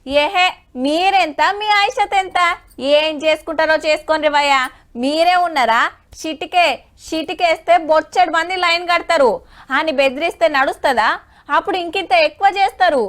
ఏహే మీరెంత మీ ఆయుషత్ ఎంత ఏం చేసుకుంటారో చేసుకోండి భయ్యా మీరే ఉన్నారా షిటికేస్తే బొచ్చెడు మంది లైన్ కడతారు అని బెదిరిస్తే నడుస్తుందా అప్పుడు ఇంకింత ఎక్కువ చేస్తారు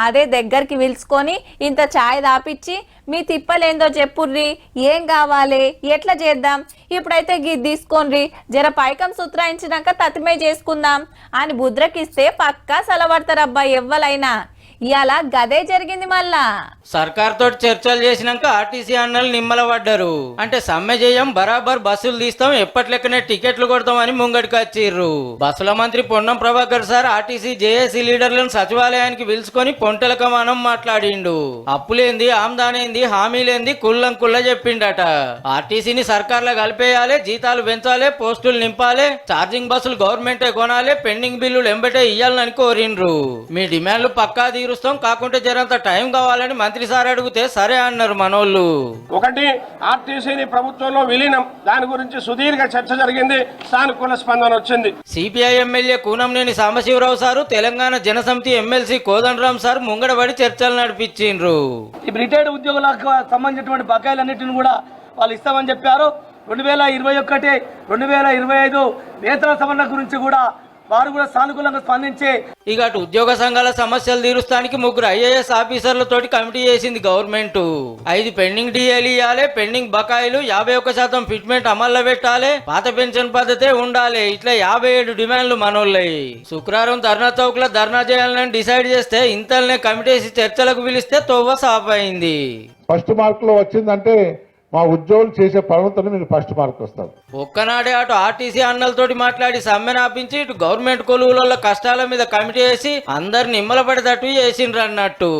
అదే దగ్గరికి పిలుచుకొని ఇంత ఛాయ్ దాపిచ్చి మీ తిప్పలేందో చెప్పుర్రి ఏం కావాలి ఎట్లా చేద్దాం ఇప్పుడైతే గిది తీసుకోండి జర పైకం సుత్రాయించినాక తతిమే చేసుకుందాం అని బుద్రకిస్తే పక్కా సలవడతారబ్బా ఎవ్వలైనా ఇయాల గదే జరిగింది మళ్ళా సర్కార్ తోటి చర్చలు చేసినాక ఆర్టీసీ అన్నలు నిమ్మల పడ్డారు అంటే సమ్మె చేయం బరాబర్ బస్సులు తీస్తాం ఎప్పటి లెక్కనే టికెట్లు కొడతామని ముంగడికి వచ్చిర్రు బస్సుల మంత్రి Ponnam Prabhakar sir RTC JAC లీడర్లను సచివాలయానికి పిలుచుకొని పొంటెల కమానం మాట్లాడిండు అప్పులేంది ఆమ్దానేంది హామీలేంది కుల్లం కుల్ల చెప్పిండట ఆర్టీసీని సర్కార్లో కలిపేయాలి జీతాలు పెంచాలి పోస్టులు నింపాలి ఛార్జింగ్ బస్సులు గవర్నమెంటే కొనాలి పెండింగ్ బిల్లులు ఎంబటే ఇయ్యాలని కోరిండ్రు మీ డిమాండ్లు పక్కా తీరుస్తాం కాకుంటే జరంత టైం కావాలని మంత్రి సార్ అడిగితే సరే అన్నారు మనోళ్ళు ఒకటి ఆర్టీసీని ప్రభుత్వంలో విలీనం దాని గురించి సుదీర్ఘ చర్చ జరిగింది సానుకూల స్పందన వచ్చింది CPI MLA Koonamneni Sambasivarao sir Telangana Janasamithi MLC Kodandaram sir ముంగడబడి చర్చలు నడిపించిండ్రు ఈ రిటైర్డ్ ఉద్యోగులకు సంబంధించినటువంటి బకాయిలన్నింటిని కూడా వాళ్ళు ఇస్తామని చెప్పారు 2021 2025 వేతన సవరణ గురించి కూడా వారు కూడా సానుకూలంగా స్పందించి ఇక అటు ఉద్యోగ సంఘాల సమస్యలు తీరుస్తానికి 3 ఐఏఎస్ ఆఫీసర్లతోటి కమిటీ చేసింది గవర్నమెంట్ 5 పెండింగ్ డిఏలు ఇవ్వాలి పెండింగ్ బకాయిలు 51% ఫిట్మెంట్ అమల్లో పెట్టాలి పాత పెన్షన్ పద్ధతే ఉండాలి ఇట్లా 57 డిమాండ్లు మనోళ్ళయి శుక్రవారం ధర్నా చౌక్ లో ధర్నా చేయాలని డిసైడ్ చేస్తే ఇంతలోనే కమిటీ చర్చలకు పిలిస్తే తోవ సాఫ్ అయింది ఫస్ట్ మార్క్ లో వచ్చిందంటే మా ఉద్యోగులు చేసే పనులతో మీకు ఫస్ట్ మార్క్ వస్తారు ఒక్కనాడే అటు ఆర్టీసీ అన్నలతోటి మాట్లాడి సమ్మె నాపించి ఇటు గవర్నమెంట్ కొలువుల కష్టాల మీద కమిటీ వేసి అందరిని నిమ్మలపడేటట్టు చేసిండ్రు అన్నట్టు